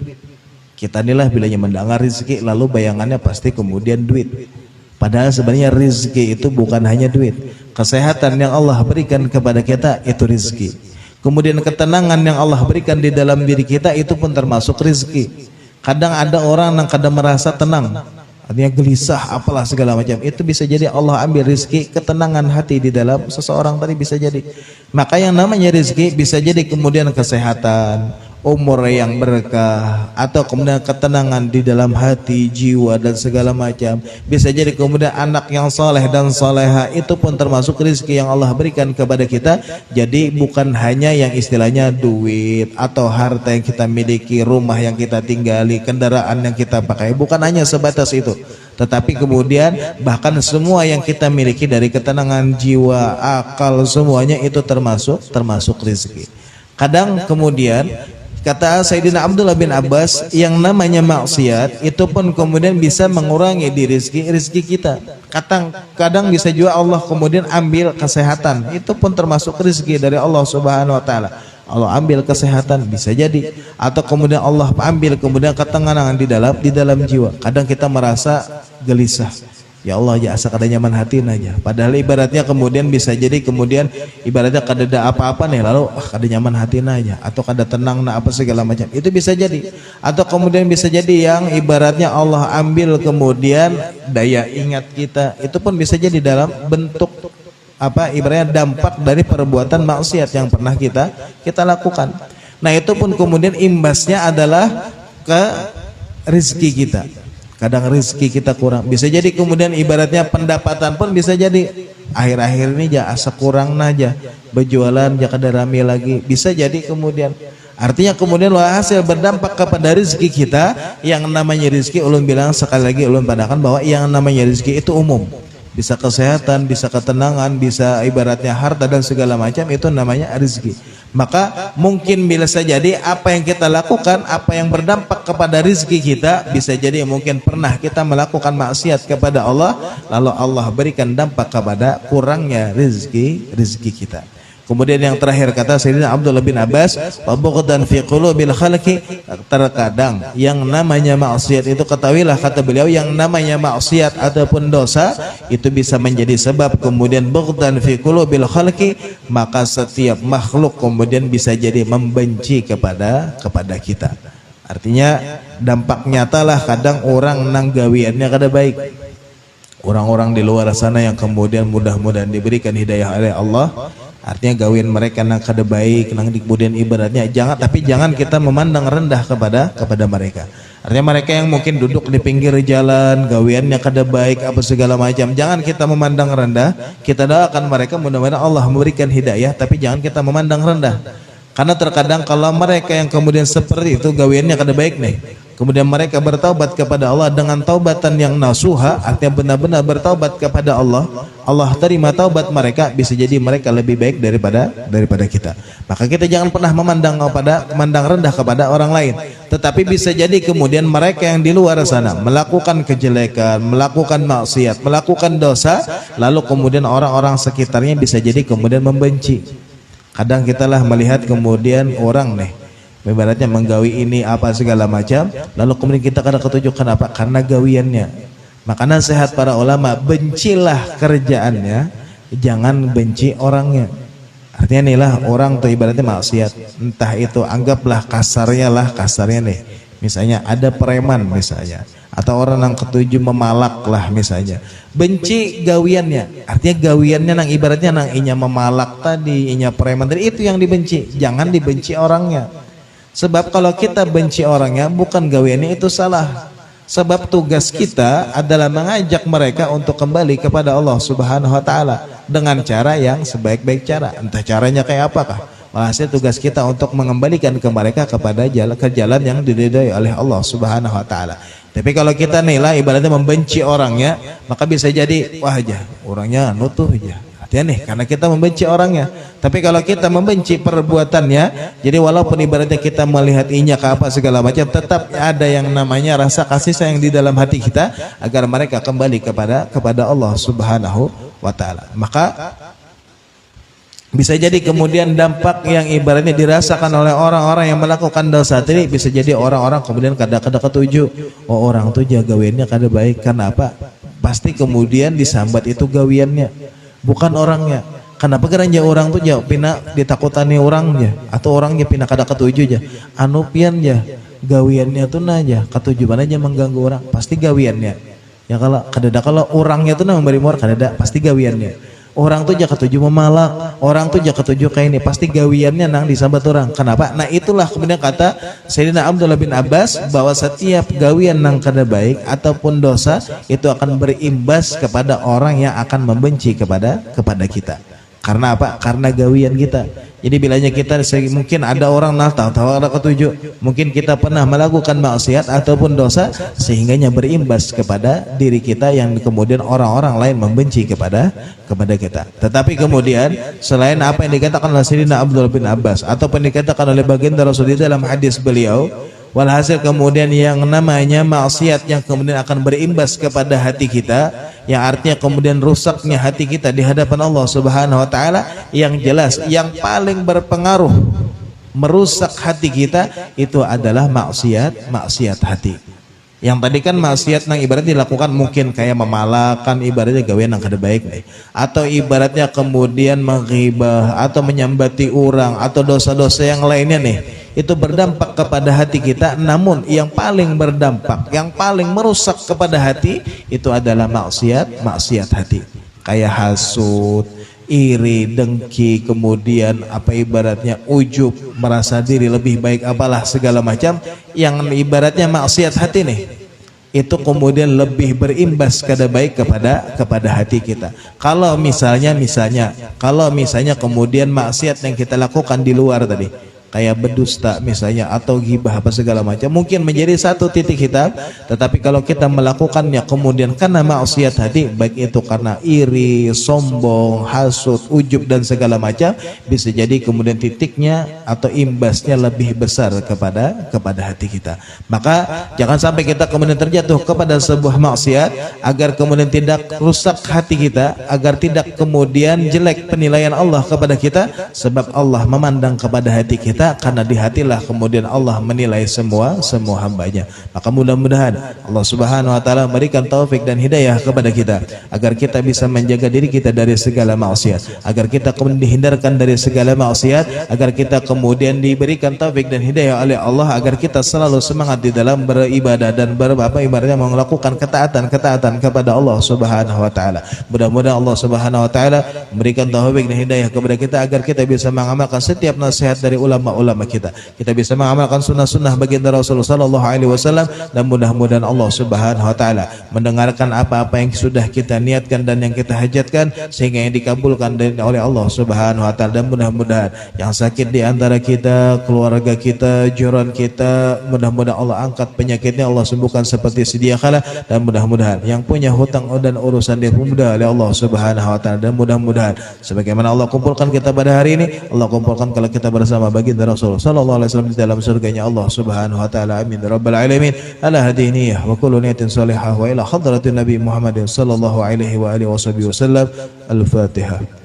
Kita inilah bilanya mendengar rizki lalu bayangannya pasti kemudian duit. Padahal sebenarnya rizki itu bukan hanya duit. Kesehatan yang Allah berikan kepada kita itu rizki. Kemudian ketenangan yang Allah berikan di dalam diri kita itu pun termasuk rizki. Kadang ada orang yang kadang merasa tenang, artinya gelisah apalah segala macam, itu bisa jadi Allah ambil rizki ketenangan hati di dalam seseorang tadi, bisa jadi. Maka yang namanya rizki bisa jadi kemudian kesehatan, umur yang berkah, atau kemudian ketenangan di dalam hati, jiwa dan segala macam. Bisa jadi kemudian anak yang soleh dan soleha, itu pun termasuk rezeki yang Allah berikan kepada kita. Jadi bukan hanya yang istilahnya duit atau harta yang kita miliki, rumah yang kita tinggali, kendaraan yang kita pakai, bukan hanya sebatas itu. Tetapi kemudian bahkan semua yang kita miliki dari ketenangan jiwa, akal, semuanya itu termasuk rezeki. Kadang kemudian kata Sayyidina Abdullah bin Abbas, yang namanya maksiat itu pun kemudian bisa mengurangi di rezeki kita. Kadang bisa juga Allah kemudian ambil kesehatan, itu pun termasuk rezeki dari Allah Subhanahu wa taala. Allah ambil kesehatan, bisa jadi, atau kemudian Allah ambil kemudian ketenangan di dalam jiwa. Kadang kita merasa gelisah, ya Allah ya asa kada nyaman hati aja, padahal ibaratnya kemudian bisa jadi kemudian ibaratnya kada ada apa-apa nih, lalu kada nyaman hati aja, atau kada tenang apa segala macam, itu bisa jadi. Atau kemudian bisa jadi yang ibaratnya Allah ambil kemudian daya ingat kita, itu pun bisa jadi dalam bentuk ibaratnya dampak dari perbuatan maksiat yang pernah kita lakukan. Nah itu pun kemudian imbasnya adalah ke rezeki kita. Kadang rezeki kita kurang, bisa jadi kemudian ibaratnya pendapatan pun bisa jadi akhir-akhir ini asa kurang aja, berjualan kada rame lagi, bisa jadi kemudian. Artinya kemudian hasil berdampak kepada rezeki kita. Yang namanya rezeki ulun bilang sekali lagi, ulun padakan bahwa yang namanya rezeki itu umum. bisa kesehatan, bisa ketenangan, bisa ibaratnya harta dan segala macam, itu namanya rezeki. Maka mungkin bisa jadi apa yang kita lakukan, apa yang berdampak kepada rezeki kita, bisa jadi mungkin pernah kita melakukan maksiat kepada Allah, lalu Allah berikan dampak kepada kurangnya rezeki kita. Kemudian yang terakhir kata Sayyidina Abdullah bin Abbas, wa bughdan fi qulubil khalqi, terkadang yang namanya maksiat itu, ketahuilah kata beliau, yang namanya maksiat ataupun dosa itu bisa menjadi sebab kemudian bughdan fi qulubil khalqi, maka setiap makhluk kemudian bisa jadi membenci kepada kita. Artinya dampak nyatalah kadang orang nang gawiannya kada baik. Orang-orang di luar sana yang kemudian mudah-mudahan diberikan hidayah oleh Allah, artinya gawian mereka nang kada baik, nang kemudian ibaratnya jangan kita memandang rendah kepada mereka. Artinya mereka yang mungkin duduk di pinggir jalan, gawiannya kada baik apa segala macam, jangan kita memandang rendah. Kita doakan mereka mudah-mudahan Allah memberikan hidayah, tapi jangan kita memandang rendah. Karena terkadang kalau mereka yang kemudian seperti itu gawiannya kada baik nih, kemudian mereka bertaubat kepada Allah dengan taubatan yang nasuha, artinya benar-benar bertaubat kepada Allah, Allah terima taubat mereka, bisa jadi mereka lebih baik daripada kita. Maka kita jangan pernah memandang rendah kepada orang lain. Tetapi bisa jadi kemudian mereka yang di luar sana melakukan kejelekan, melakukan maksiat, melakukan dosa, lalu kemudian orang-orang sekitarnya bisa jadi kemudian membenci. Kadang kita lah melihat kemudian orang nih, ibaratnya menggawi ini apa segala macam, lalu kemudian kita kada ketujuh. Kenapa? Karena gawiannya. Maka nasihat para ulama, bencilah kerjaannya, jangan benci orangnya. Artinya inilah orang tuh ibaratnya maksiat, entah itu anggaplah kasarnya nih, misalnya ada preman misalnya, atau orang yang ketujuh memalak lah misalnya, benci gawiannya. Artinya gawiannya nang ibaratnya nang inya memalak tadi, inya preman tadi, itu yang dibenci, jangan dibenci orangnya. Sebab kalau kita benci orangnya, bukan gawiannya itu salah. Sebab tugas kita adalah mengajak mereka untuk kembali kepada Allah Subhanahu wa taala dengan cara yang sebaik-baik cara. Entah caranya kayak apakah. Maksudnya tugas kita untuk mengembalikan ke mereka kepada jalan yang diridhai oleh Allah Subhanahu wa taala. Tapi kalau kita nilai ibaratnya membenci orangnya, maka bisa jadi wah aja orangnya nutuh aja. Hati-hati nih, karena kita membenci orangnya. Tapi kalau kita membenci perbuatannya, jadi walaupun ibaratnya kita melihat inya ke apa segala macam, tetap ada yang namanya rasa kasih sayang di dalam hati kita agar mereka kembali kepada Allah Subhanahu wa taala. Maka bisa jadi kemudian dampak yang ibaratnya dirasakan oleh orang-orang yang melakukan dosa tadi, bisa jadi orang-orang kemudian kada ketujuh, oh orang tuh jaga gawiannya kada baik. Karena apa? Pasti kemudian disambat itu gawiannya, bukan orangnya. Kenapa keranja orang tuh jauh pina ditakutani orangnya, atau orangnya pina kada ketujuh aja, anu pian ya gawiannya tuh aja ketujuan aja mengganggu orang, pasti gawiannya. Ya kalau orangnya tuh memberi mor kada, pasti gawiannya. Orang tuh jangan ketujuh memalak, orang tuh jangan ketujuh kayak ini, pasti gawiannya nang disambat orang. Kenapa? Nah itulah kemudian kata Sayyidina Abdullah bin Abbas, bahwa setiap gawian nang kada baik ataupun dosa itu akan berimbas kepada orang yang akan membenci kepada kita. Karena apa? Karena gawian kita. Jadi bilanya kita mungkin ada orang tahu ada ketujuh, mungkin kita pernah melakukan maksiat ataupun dosa sehingganya berimbas kepada diri kita yang kemudian orang-orang lain membenci kepada kita. Tetapi kemudian selain apa yang dikatakan oleh Sayyidina Abdullah bin Abbas ataupun dikatakan oleh baginda Rasulullah dalam hadis beliau, walhasil kemudian yang namanya maksiat yang kemudian akan berimbas kepada hati kita, yang artinya kemudian rusaknya hati kita di hadapan Allah Subhanahu wa taala, yang jelas yang paling berpengaruh merusak hati kita itu adalah maksiat hati. Yang tadi kan maksiat nang ibaratnya dilakukan mungkin kayak memalakan, ibaratnya gawean nang kada baik nih, atau ibaratnya kemudian menghibah atau menyambati orang atau dosa-dosa yang lainnya nih, itu berdampak kepada hati kita. Namun yang paling berdampak, yang paling merusak kepada hati itu adalah maksiat hati, kayak hasud, iri, dengki, kemudian apa ibaratnya ujub, merasa diri lebih baik apalah segala macam, yang ibaratnya maksiat hati nih, itu kemudian lebih berimbas kada baik kepada hati kita. Kalau misalnya kalau misalnya kemudian maksiat yang kita lakukan di luar tadi, kayak berdusta misalnya atau ghibah apa segala macam, mungkin menjadi satu titik hitam. Tetapi kalau kita melakukannya kemudian karena maksiat tadi, baik itu karena iri, sombong, hasud, ujub dan segala macam, bisa jadi kemudian titiknya atau imbasnya lebih besar kepada hati kita. Maka jangan sampai kita kemudian terjatuh kepada sebuah maksiat agar kemudian tidak rusak hati kita, agar tidak kemudian jelek penilaian Allah kepada kita, sebab Allah memandang kepada hati kita, karena di hatilah kemudian Allah menilai semua hambanya. Maka mudah-mudahan Allah Subhanahu wa taala memberikan taufik dan hidayah kepada kita agar kita bisa menjaga diri kita dari segala maksiat, agar kita kemudian dihindarkan dari segala maksiat, agar kita kemudian diberikan taufik dan hidayah oleh Allah agar kita selalu semangat di dalam beribadah dan ibaratnya melakukan ketaatan kepada Allah Subhanahu wa taala. Mudah-mudahan Allah Subhanahu wa taala memberikan taufik dan hidayah kepada kita agar kita bisa mengamalkan setiap nasihat dari ulama-ulama kita. Kita bisa mengamalkan sunnah-sunnah baginda Rasulullah sallallahu alaihi wasallam, dan mudah-mudahan Allah Subhanahu wa taala mendengarkan apa-apa yang sudah kita niatkan dan yang kita hajatkan sehingga yang dikabulkan oleh Allah Subhanahu wa taala. Dan mudah-mudahan yang sakit di antara kita, keluarga kita, jiran kita, mudah-mudahan Allah angkat penyakitnya, Allah sembuhkan seperti sedia kala. Dan mudah-mudahan yang punya hutang dan urusan dia mudah oleh Allah Subhanahu wa taala. Dan mudah-mudahan sebagaimana Allah kumpulkan kita pada hari ini, Allah kumpulkan kalau kita bersama baginda Rasul sallallahu alaihi wasallam di dalam surganya Allah Subhanahu wa taala. Amin rabbal alamin. Ala hadiniyah wa kullu niyatin salihah wa ila hadratin Nabi Muhammadin sallallahu alaihi wa alihi wasallam. Al-Fatihah.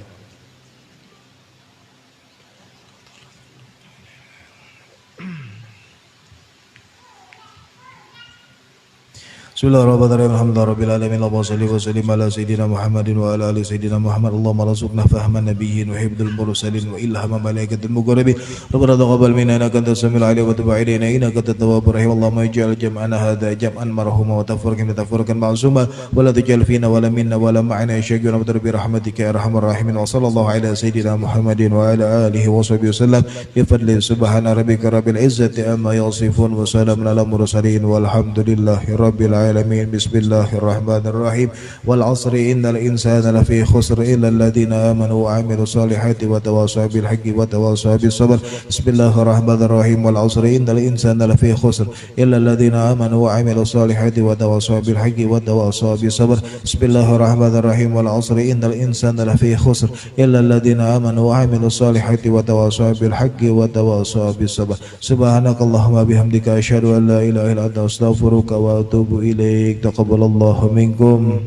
Bismillahirrahmanirrahim. Alhamdulillahirabbil alamin. Allahumma shalli wa sallim ala sayyidina Muhammadin wa ala ali sayyidina Muhammad. Allahumma rzuqna fahman nabiyyin wa hifdzal mursalin wa ilhama malaikatil muqarrabin. Rabbana taqabbal minna innaka antas samiul alim wa tub alaina innaka antat tawwabur rahim. Allahumma ij'al jam'ana hadza jam'an marhuma wa tafurqan ma'suma wa la taj'al fina wa la minna wa la ma'ana syaqiyyan wa bi rahmatika ya arhamar rahimin. Wa sallallahu ala sayyidina Muhammadin wa ala alihi wa sahbihi wasallam bi fadli subhana rabbika rabbil izzati amma yasifun wa salamun alal mursalin walhamdulillahi rabbil alamin. Bismillahirrahmanirrahim. Wal 'asri innal insana lafi khusr illa alladziina aamanu wa 'amilus solihati wa tawassaw bil haqqi wa tawassaw bis sabr. Bismillahirrahmanirrahim. Wal 'asri innal insana lafi khusr illa alladziina aamanu wa 'amilus solihati wa tawassaw bil haqqi wa tawassaw bis sabr. Bismillahirrahmanirrahim. Wal 'asri innal insana lafi khusr illa alladziina aamanu wa 'amilus solihati wa tawassaw bil haqqi wa tawassaw bis sabr. Subhanakallahumma bihamdika asyhadu an la ilaha illa anta astaghfiruka wa atubu ilaik. Taqabbalallahu minkum.